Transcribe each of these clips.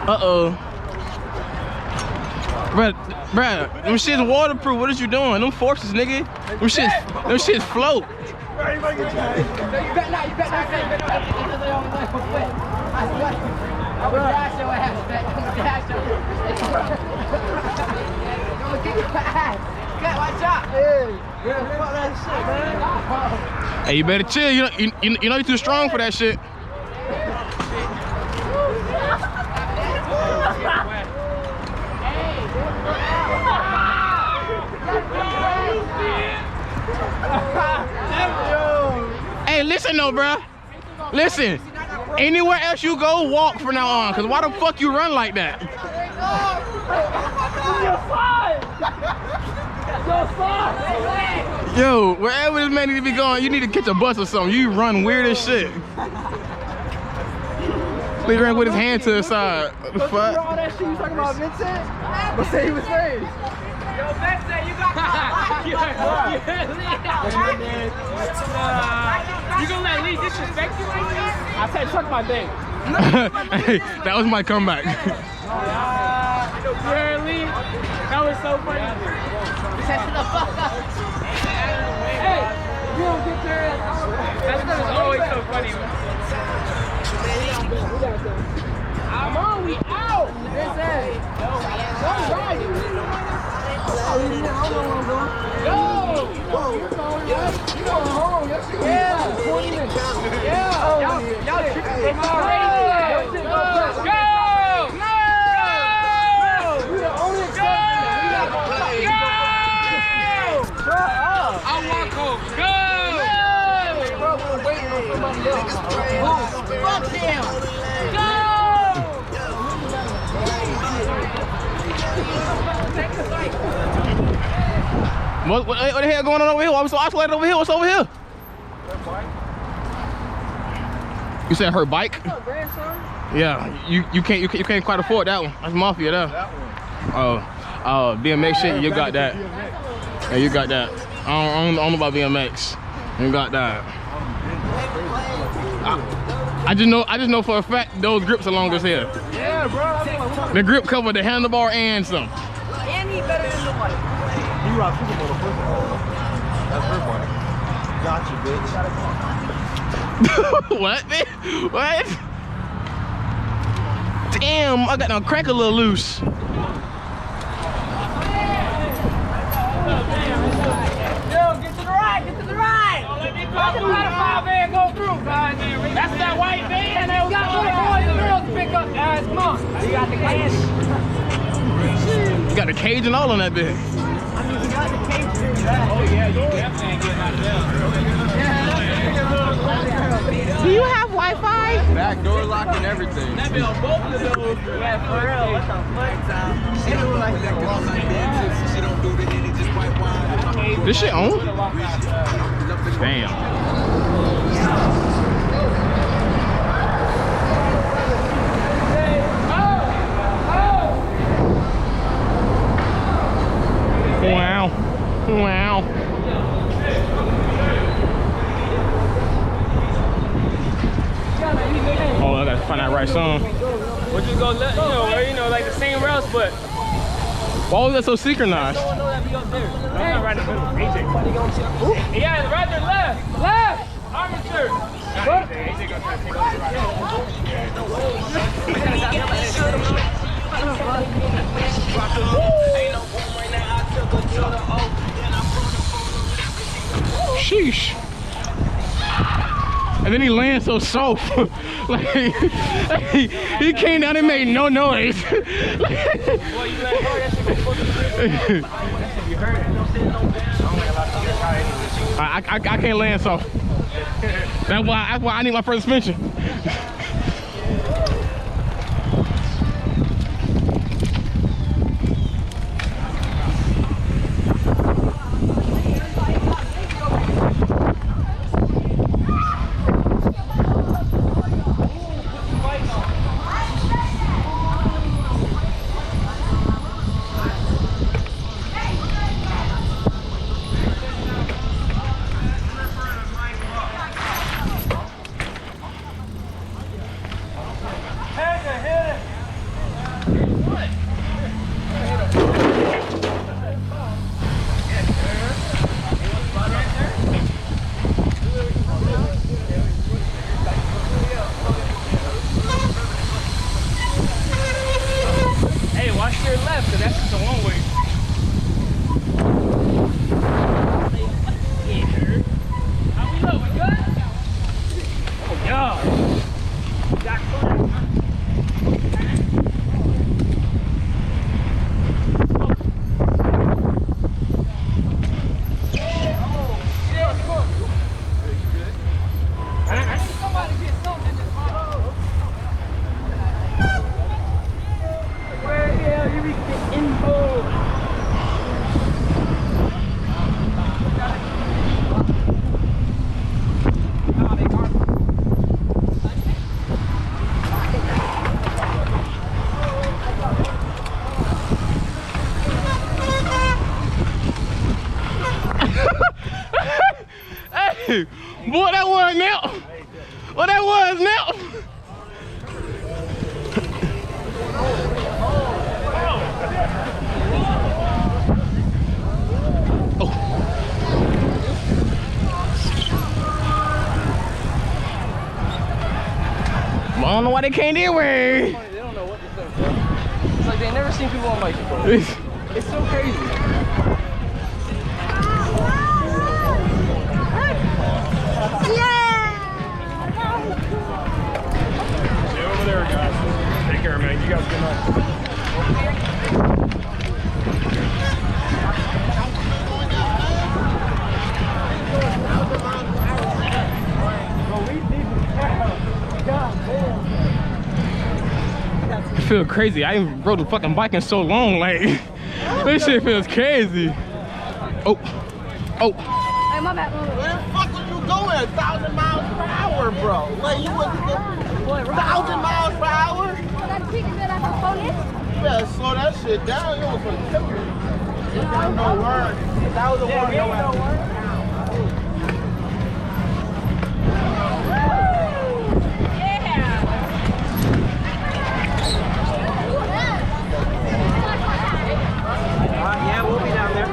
Uh-oh. Bruh, them shit's waterproof. What is you doing? Them forces, nigga. Them shit's float. You bet not. I would dash your ass, man. I would dash your ass. Kick your ass. Watch out. Hey, fuck that shit, man. Hey, you better chill. You know you're too strong for that shit. Hey, listen though, bruh. Listen. Anywhere else you go, walk from now on. Cause why the fuck you run like that? Yo, wherever this man need to be going, you need to catch a bus or something. You run weird as shit. He ran with his hand to the side. What the fuck? All that shit you talking about Vincent? But say he was raised. Yo, Vincent, you got You gonna let Lee disrespect you like this? I said suck my dick. Hey, that was my comeback. Yeah, Lee. That was so funny. Shut the fuck up. Hey, you don't get your ass. That stuff is always so funny. Come on, we out. Vincent. Don't ride. Go! You're going home. Yeah. 20 minutes. Yeah. Y'all tripping from already. Go! Go! You're the only exception. Go! I want home. Go! Bro, we're waiting on somebody else. Fuck him. Go! What the hell going on over here? I'm so isolated over here. What's over here? You said her bike? What's up, grandson? Yeah, you can't quite afford that one. That's mafia there. That one. Oh, BMX shit. You got that. Yeah, you got that. I don't know about BMX. You got that. I just know for a fact those grips are long as hell. Yeah, bro. The grip covered the handlebar and some. And he better than the white. You rock Super Bowl first of all. That's her bike. Gotcha, bitch. What, man? What? Damn, I got no crank a little loose. Yo, get to the right, get to the right. Watch the 5 van go through, guys. That's that white van. You got more boys and girls to pick up, guys. Come on. You got the cage. You got the cage and all on that bit. You got the cage. Oh, yeah, you definitely ain't getting out of there. Do you have Wi-Fi? Back door lock and everything. That be on both of those. Yeah, for real. What the fuck? She look like that walk like that. She don't do the any just white wine. This shit on? Damn. Wow. Wow. Oh, I gotta find that right song. We'll just go, like the same routes, but Why was that so synchronized? no, that be up there. That's not right in the middle. AJ. Yeah, it's right there, left. Left! Armature. What? AJ gonna try to take Sheesh. And then he lands so soft. Like he came down and made no noise. Well, you let hard, that shit go fucking crazy. You heard it. I can't land soft. That's why I need my first suspension. Hey, boy, that was now. What that was now. I don't know why they can't anyway. They don't know what to say, bro. It's like they never seen people on bikes before. It's so crazy. Stay over there, guys. Take care, man. You guys good night. I feel crazy. I ain't rode a fucking bike in so long. Like, this shit feels crazy. Oh. Oh. Hey, my bad. Where the fuck was you going? 1,000 miles per hour, bro. Like you was 1,000 miles per hour? You better slow that shit down. You was gonna kill me. No word. That was a word. No word. Yeah, we'll be down there.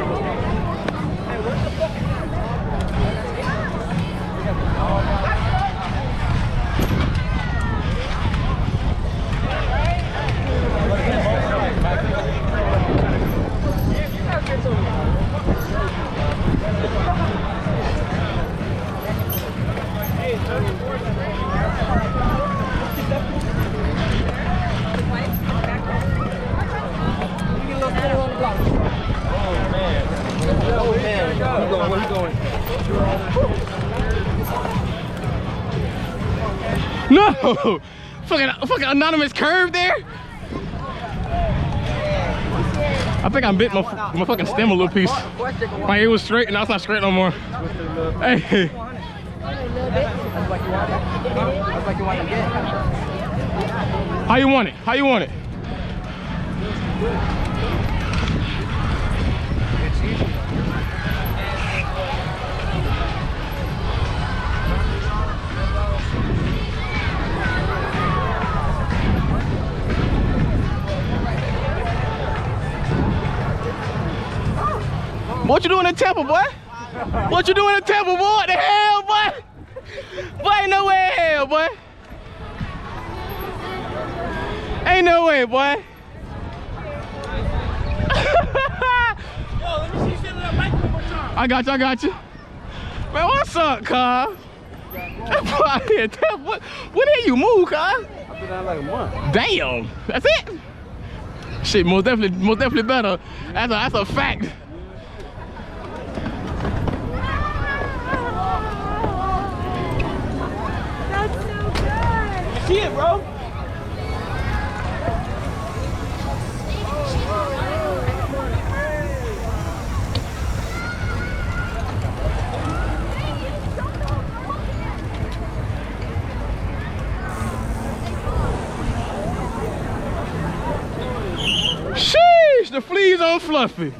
Where you going? No! Fucking anonymous curve there. I think I bit my fucking stem a little piece. Like it was straight and now it's not straight no more. Hey. How you want it? How you want it? What you doing in Temple, boy? What you doing in Temple, boy? What the hell, boy? Boy, ain't no way in hell, boy. Ain't no way, boy. I got you, I got you. Man, what's up, Carl? What did you move, Carl? I've been out like a month. Damn, that's it. Shit, most definitely better. That's a fact. See it, bro. Sheesh, the fleas on Fluffy.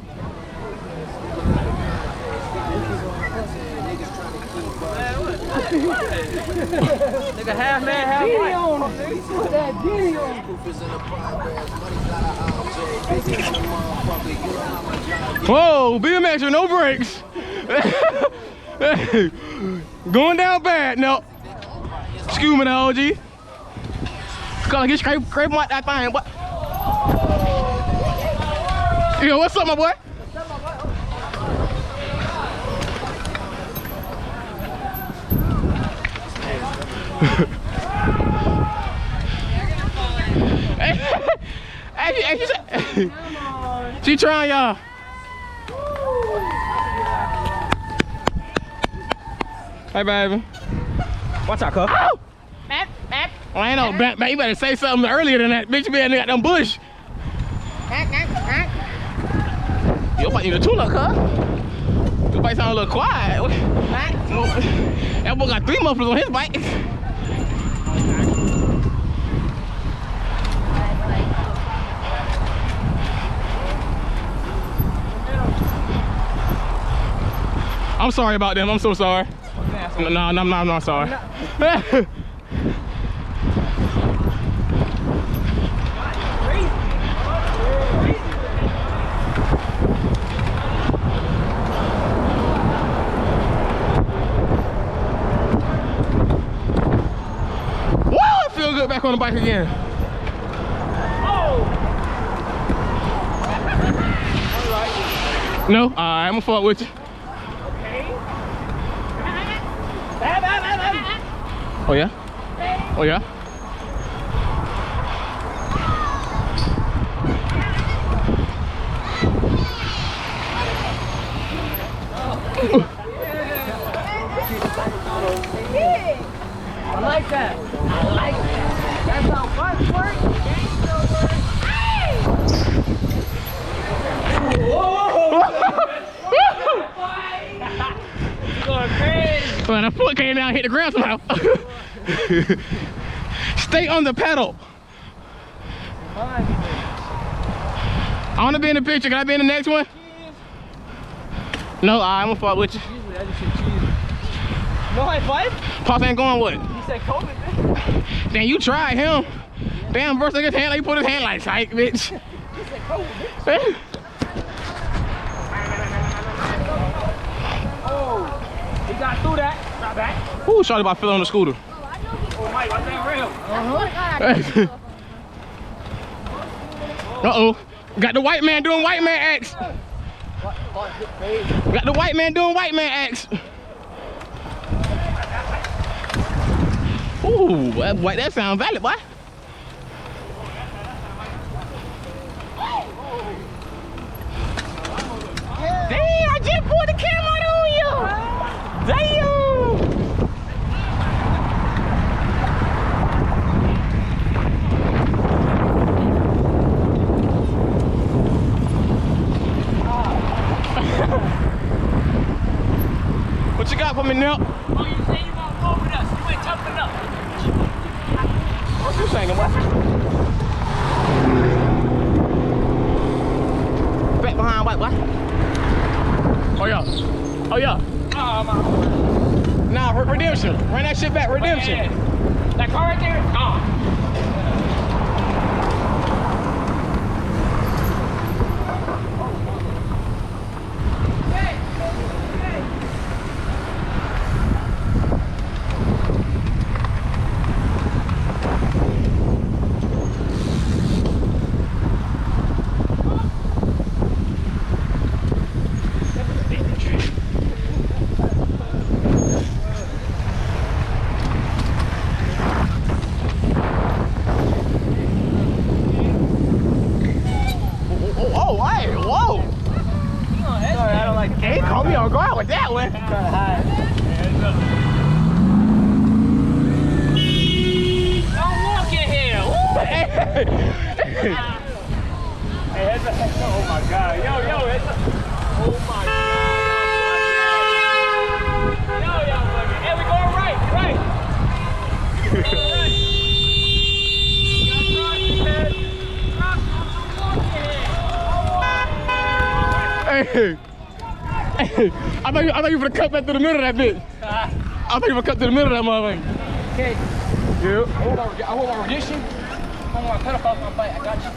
Nigga, half man, half right. Put that video on. Whoa, BMX with no brakes. Hey, going down bad. No. Excuse me now, OG. Gotta get scrape out that thing. What? Yo, what's up, my boy? Hey, she trying, y'all. Hey, baby. Watch out, cuz. Oh! Well, I ain't no back, man. You better say something earlier than that. Bitch, you better got them bush. Your bike need a tune-up, cuz. Your bike sound a little quiet. That boy got 3 mufflers on his bike. I'm sorry about them. I'm so sorry. No, sorry. Woo! I feel good back on the bike again. No? Alright, I'm gonna fuck with you. Oh yeah? Oh yeah? I like that. I like that. That's how fun works. Going crazy. Man, that foot came down and hit the ground somehow. Stay on the pedal. I want to be in the picture. Can I be in the next one? No, I'm gonna fuck with you. No high five? Pops ain't going with it. He said COVID, man. Damn, you tried him. Damn, first thing his hand, like, he put his hand like, psych, bitch. He said COVID, bitch. Oh, he got through that. Not back. Ooh, shawty about feeling on the scooter. Oh, Mike, I think real. Uh-oh. Got the white man doing white man acts. Got the white man doing white man acts. Ooh, that sounds valid, boy. Damn, I just pulled the camera on you. Damn. What you got for me, Nip? Oh, you say you won't go with us. You ain't tough enough. What you saying, what? Back behind white, what? Oh yeah. Oh yeah. Nah, redemption. Run that shit back, redemption. That car right there is gone. Hey, call me on guard with that one. Don't walk in here. Hey, oh my God. Yo, oh my God. Yo, hey, we going right. Hey. I thought you were gonna cut that through the middle of that bitch. I thought you were gonna cut through the middle of that motherfucker. Okay. Yeah. I hold my rendition. I want to cut off my bite. I got you.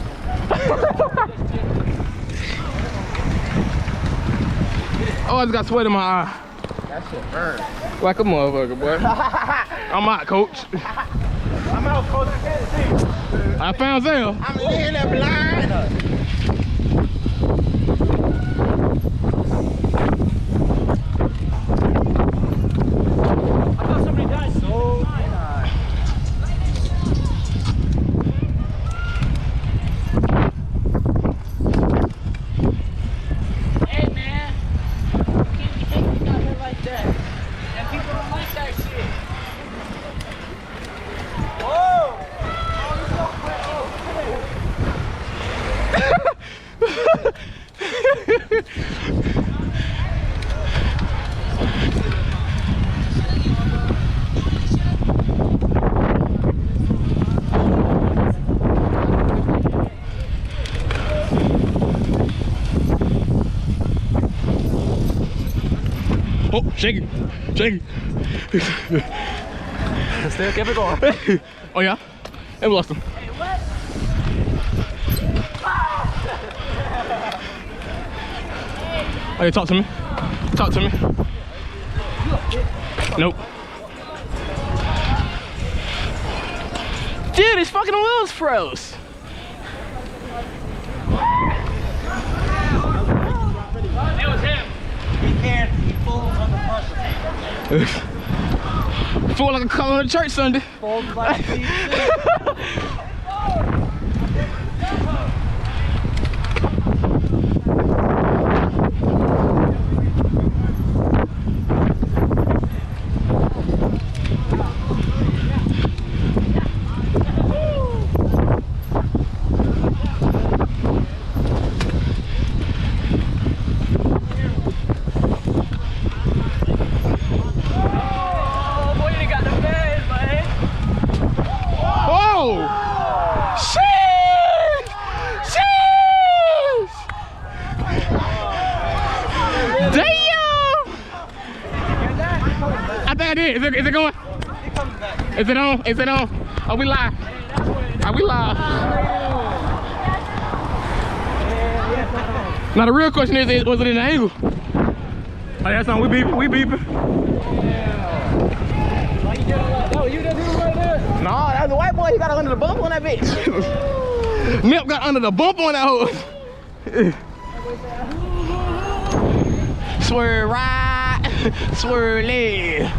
Oh, I just got sweat in my eye. That shit burn. Like a motherfucker, boy. I'm out, coach. I'm out, coach. I found Zell. I'm laying there blind. Shake it. Shake it. Still keep it going. Oh yeah? And we lost him. Oh yeah, talk to me. Talk to me. Nope. Dude, his fucking wheels froze. It was him. He can't. He falls under pressure. Feel like a color of the church Sunday. Falls like a Is it going? Is it on? Is it on? Are we live? Are we live? Now the real question is, was it in the angle? Oh, that's on. We beeping. We beeping. No, that was the white boy. He got under the bump on that bitch. Nip got under the bump on that hose. Swerve right, swerve left.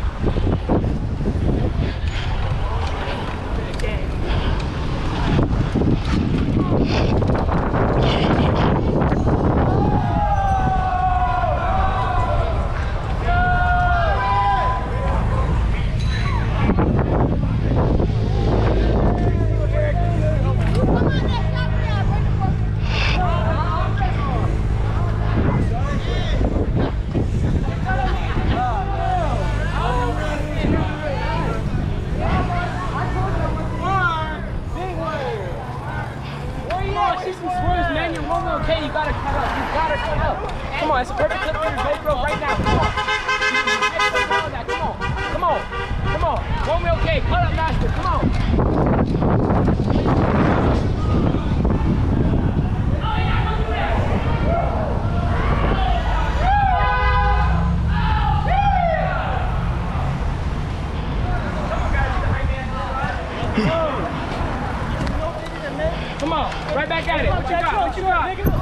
Okay, you gotta cut up. You gotta cut up. Come on, it's a perfect clip for your GoPro right now. Come on. Come on. Come on. Come on. Romeo, okay. Cut up, master. Come on. Come on. Right back at it. What you got? What you got?